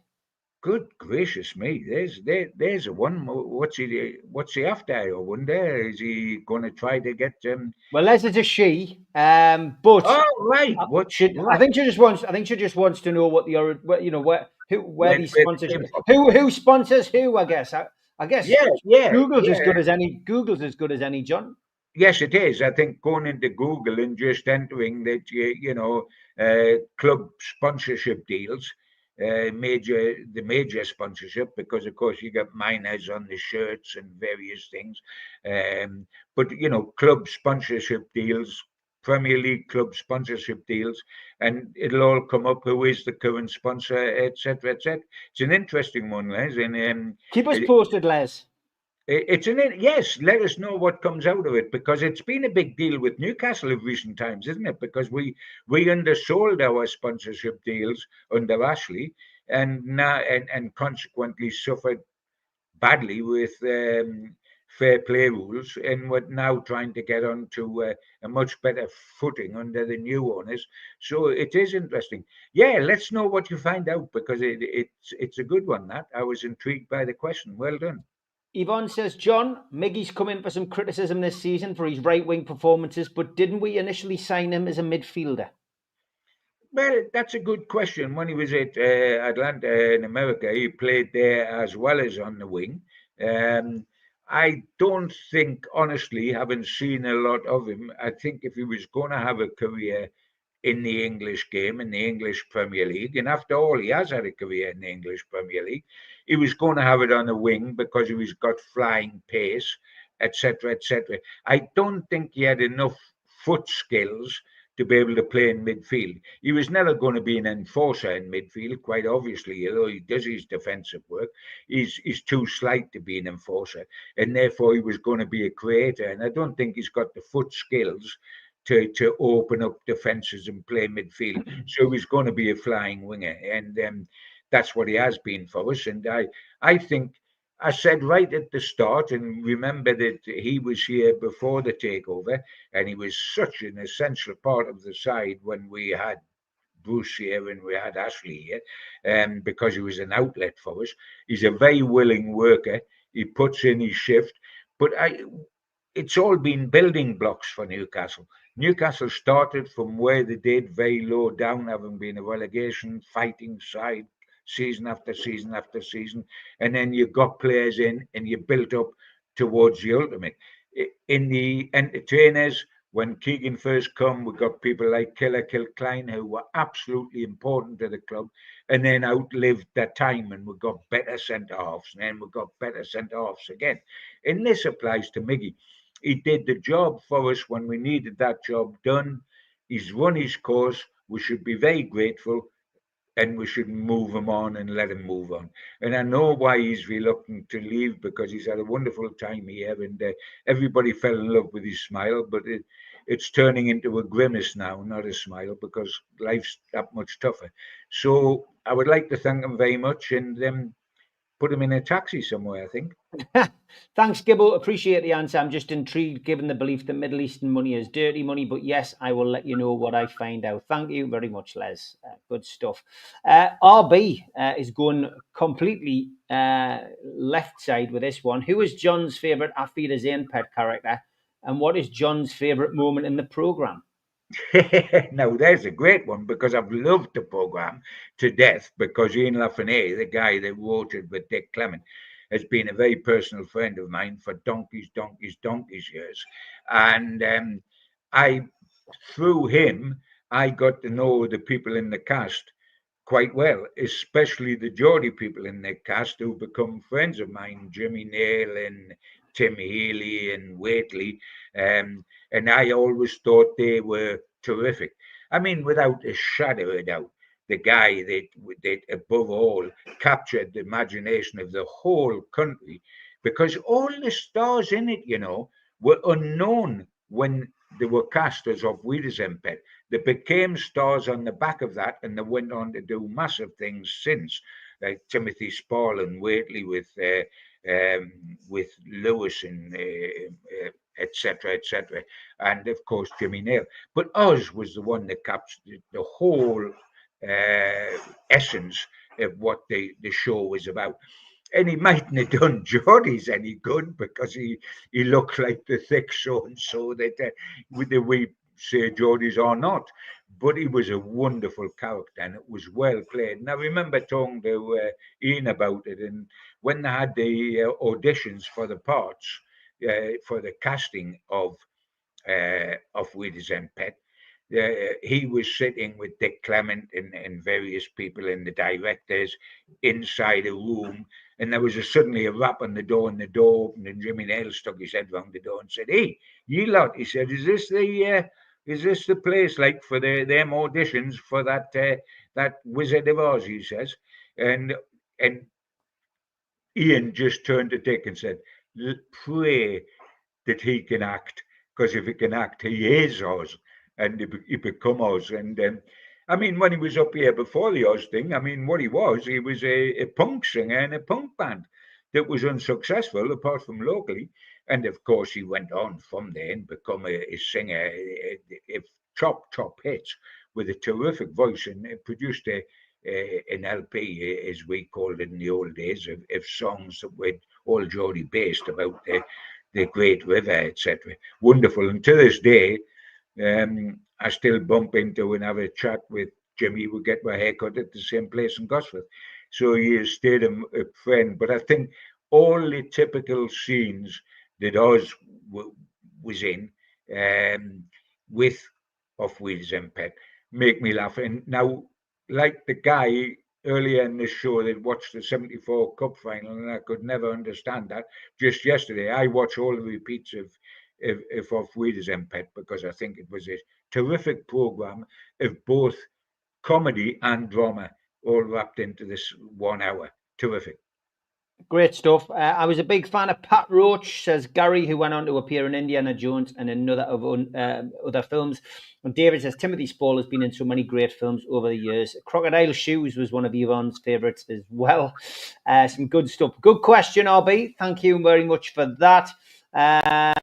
Good gracious me! There's a one. What's he after? I wonder. Is he going to try to get Well, Les is a she, but oh right. What? I think she just wants. I think she just wants to know what the where these sponsorship. Who sponsors who? I guess. I guess. Yeah. Google's as good as any. Google's as good as any, John. Yes, it is. I think going into Google and just entering that club sponsorship deals, major sponsorship, because of course you got minors on the shirts and various things, but club sponsorship deals, Premier League club sponsorship deals, and it'll all come up who is the current sponsor, etc., etc. It's an interesting one, Les, and keep us posted, Les. Yes, let us know what comes out of it, because it's been a big deal with Newcastle in recent times, isn't it? Because we undersold our sponsorship deals under Ashley, and now and consequently suffered badly with fair play rules, and we're now trying to get onto a much better footing under the new owners. So it is interesting. Yeah, let's know what you find out, because it's a good one. That I was intrigued by the question. Well done. Yvonne says, John, Miggy's come in for some criticism this season for his right-wing performances, but didn't we initially sign him as a midfielder? Well, that's a good question. When he was at Atlanta in America, he played there as well as on the wing. I don't think, honestly, having seen a lot of him, I think if he was going to have a career in the English game, in the English Premier League, and after all, he has had a career in the English Premier League, he was going to have it on the wing because he's got flying pace, etc., etc. I don't think he had enough foot skills to be able to play in midfield. He was never going to be an enforcer in midfield, quite obviously, although he does his defensive work. He's too slight to be an enforcer, and therefore he was going to be a creator. And I don't think he's got the foot skills to open up defences and play midfield. So he's going to be a flying winger, and that's what he has been for us. And I think I said right at the start, and remember that he was here before the takeover, and he was such an essential part of the side when we had Bruce here and we had Ashley here, because he was an outlet for us. He's a very willing worker. He puts in his shift, but it's all been building blocks for Newcastle. Newcastle started from where they did, very low down, having been a relegation fighting side season after season after season, and then you got players in and you built up towards the ultimate. In the entertainers, when Keegan first come, we got people like Killer Kilcline who were absolutely important to the club, and then outlived their time, and we got better centre halves, and then we got better centre halves again. And this applies to Miggy. He did the job for us when we needed that job done. He's run his course. We should be very grateful, and we should move him on and let him move on. And I know why he's reluctant to leave, because he's had a wonderful time here, and everybody fell in love with his smile, but it's turning into a grimace now, not a smile, because life's that much tougher. So I would like to thank him very much, and put him in a taxi somewhere, I think. Thanks, Gibbo. Appreciate the answer. I'm just intrigued, given the belief that Middle Eastern money is dirty money. But yes, I will let you know what I find out. Thank you very much, Les. Good stuff. RB is going completely left side with this one. Who is John's favourite Auf Wiedersehen pet character? And what is John's favourite moment in the programme? Now, there's a great one, because I've loved the programme to death, because Ian Lafreniere, the guy that wrote it with Dick Clement, has been a very personal friend of mine for donkeys years. And through him, I got to know the people in the cast quite well, especially the Geordie people in the cast who become friends of mine, Jimmy Nail and Tim Healy and Waitley. And I always thought they were terrific. I mean, without a shadow of a doubt, the guy that above all captured the imagination of the whole country, because all the stars in it, were unknown when they were cast as Auf Wiedersehen. They became stars on the back of that, and they went on to do massive things since, like Timothy Spall and Waitley with Lewis and etc., and of course Jimmy Nail. But Oz was the one that captured the whole essence of what the show was about. And he mightn't have done Geordie's any good because he looked like the thick so-and-so that whether we say Geordie's or not. But he was a wonderful character and it was well played. And I remember talking to Ian about it. And when they had the auditions for the parts, for the casting of Wiedersehen Pet, he was sitting with Dick Clement and various people and the directors inside a room, and there was suddenly a rap on the door, and the door opened, and Jimmy Nail stuck his head round the door and said, "Hey, you lot," he said, is this the place like for them auditions for that Wizard of Oz?" He says, and Ian just turned to Dick and said, "Pray that he can act, because if he can act, he is Oz." And he become Oz. And I mean, when he was up here before the Oz thing, I mean, what he was a punk singer in a punk band that was unsuccessful, apart from locally. And of course, he went on from there and become a singer, a top hits with a terrific voice, and produced an LP, as we called it in the old days, of songs that were all Geordie based about the Great River, etc. Wonderful. And to this day, I still bump into and have a chat with Jimmy. We get my haircut at the same place in Gosforth. So he has stayed a friend. But I think all the typical scenes that Oz was in with Auf Wiedersehen Pet make me laugh. And now, like the guy earlier in this show that watched the 74 Cup final, and I could never understand that. Just yesterday, I watched all the repeats of Auf Wiedersehen Pet, because I think it was a terrific program of both comedy and drama all wrapped into this 1 hour. Terrific. Great stuff. I was a big fan of Pat Roach, says Gary, who went on to appear in Indiana Jones and another of other films. And David says Timothy Spall has been in so many great films over the years. Crocodile Shoes was one of Yvonne's favourites as well. Some good stuff. Good question, RB. Thank you very much for that.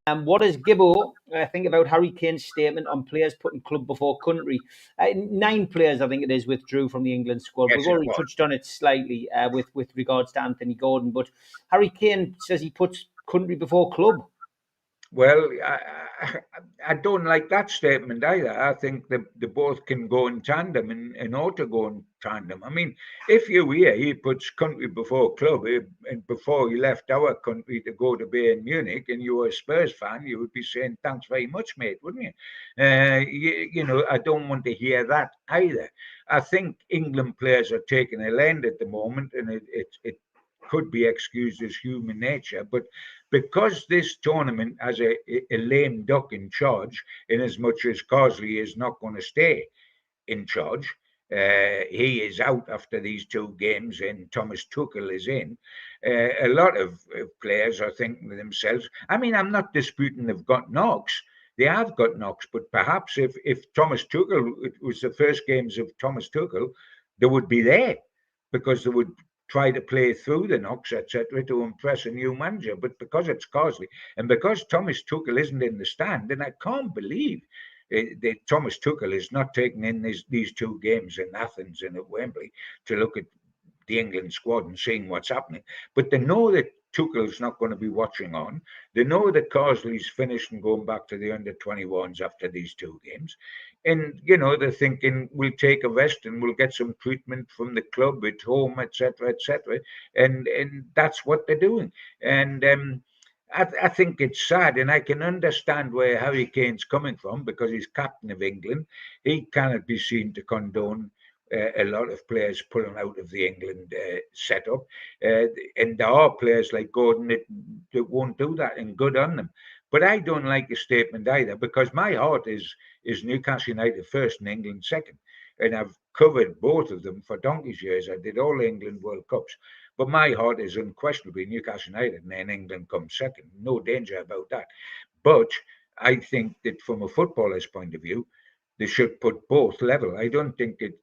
What does Gibbo think about Harry Kane's statement on players putting club before country? 9 players, I think it is, withdrew from the England squad. Yes, we've already touched on it slightly with regards to Anthony Gordon, but Harry Kane says he puts country before club. Well, I don't like that statement either. I think they both can go in tandem and ought to go in tandem. I mean, if you hear he puts country before club, and before he left our country to go to Bayern Munich, and you were a Spurs fan, you would be saying, "Thanks very much, mate," wouldn't you? I don't want to hear that either. I think England players are taking a land at the moment, and it could be excused as human nature, but because this tournament has a lame duck in charge, in as much as Carsley is not going to stay in charge, he is out after these 2 games, and Thomas Tuchel is in. A lot of players are thinking to themselves, I mean, I'm not disputing they've got knocks. They have got knocks, but perhaps if Thomas Tuchel, it was the first games of Thomas Tuchel, they would be there, because they would try to play through the knocks, etc., to impress a new manager. But because it's Carsley, and because Thomas Tuchel isn't in the stand, and I can't believe that Thomas Tuchel is not taking in these 2 games in Athens and at Wembley to look at the England squad and seeing what's happening. But they know that Tuchel's not going to be watching on. They know that Carsley's finished and going back to the under-21s after these 2 games. And, they're thinking, we'll take a rest and we'll get some treatment from the club at home, etc., etc. And that's what they're doing. And I think it's sad, and I can understand where Harry Kane's coming from, because he's captain of England. He cannot be seen to condone a lot of players pulling out of the England setup. And there are players like Gordon that won't do that, and good on them. But I don't like a statement either, because my heart is Newcastle United first and England second. And I've covered both of them for donkey's years. I did all England World Cups. But my heart is unquestionably Newcastle United, and then England comes second. No danger about that. But I think that from a footballer's point of view, they should put both level. I don't think it,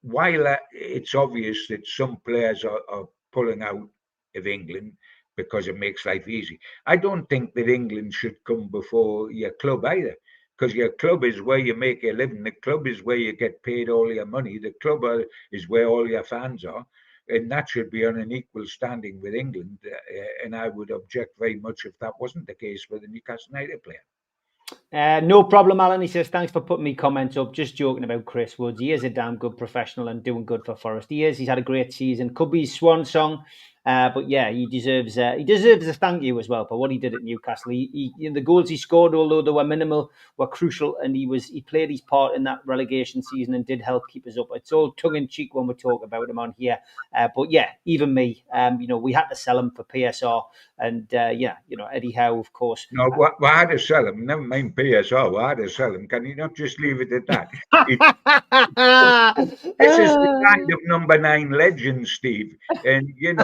while it's obvious that some players are pulling out of England because it makes life easy, I don't think that England should come before your club either, because your club is where you make your living. The club is where you get paid all your money. The club is where all your fans are. And that should be on an equal standing with England. And I would object very much if that wasn't the case for the Newcastle United player. No problem, Alan. He says, thanks for putting me comments up. Just joking about Chris Woods. He is a damn good professional and doing good for Forest. He is. He's had a great season. Could be his swan song. But yeah, he deserves a thank you as well for what he did at Newcastle. The goals he scored, although they were minimal, were crucial, and he played his part in that relegation season and did help keep us up. It's all tongue in cheek when we talk about him on here, but yeah, even me, we had to sell him for PSR, and Eddie Howe, of course. No, we had to sell him. Never mind PSR. We had to sell him. Can you not just leave it at that? This is the kind of number 9 legend, Steve, and you've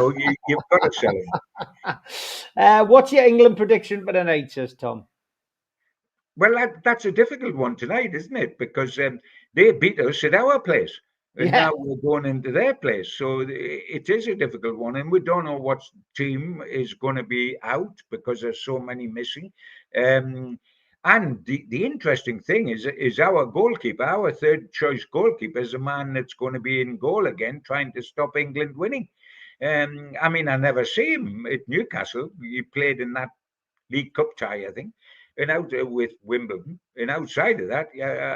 got to sell him. What's your England prediction for the night, says Tom? Well, that's a difficult one tonight, isn't it? Because they beat us at our place, and now we're going into their place. So it is a difficult one, and we don't know what team is going to be out because there's so many missing. And the interesting thing is our goalkeeper, our third choice goalkeeper, is a man that's going to be in goal again, trying to stop England winning. I never see him at Newcastle. He played in that League Cup tie, I think, and out with Wimbledon. And outside of that,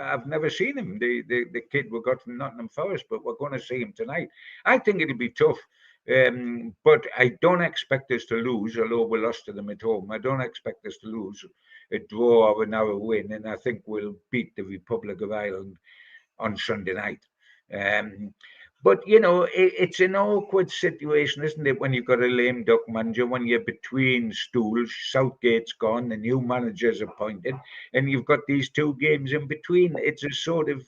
I've never seen him. The kid we got from Nottingham Forest, but we're going to see him tonight. I think it'll be tough, but I don't expect us to lose, although we lost to them at home. I don't expect us to lose. A draw or another win, and I think we'll beat the Republic of Ireland on Sunday night. But, it's an awkward situation, isn't it, when you've got a lame duck manager, when you're between stools, Southgate's gone, the new manager's appointed, and you've got these 2 games in between. It's a sort of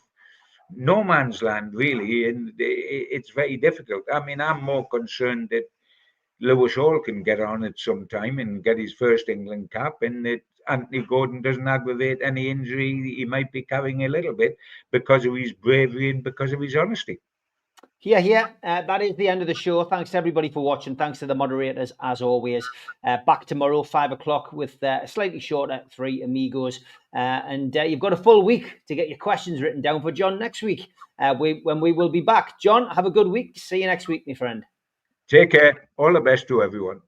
no man's land, really, and it's very difficult. I'm more concerned that Lewis Hall can get on at some time and get his first England cap, and that Anthony Gordon doesn't aggravate any injury he might be carrying a little bit because of his bravery and because of his honesty. That is the end of the show. Thanks to everybody for watching. Thanks to the moderators, as always. Back tomorrow, 5 o'clock, with a slightly shorter 3 amigos. And you've got a full week to get your questions written down for John next week, when we will be back. John, have a good week. See you next week, my friend. Take care. All the best to everyone.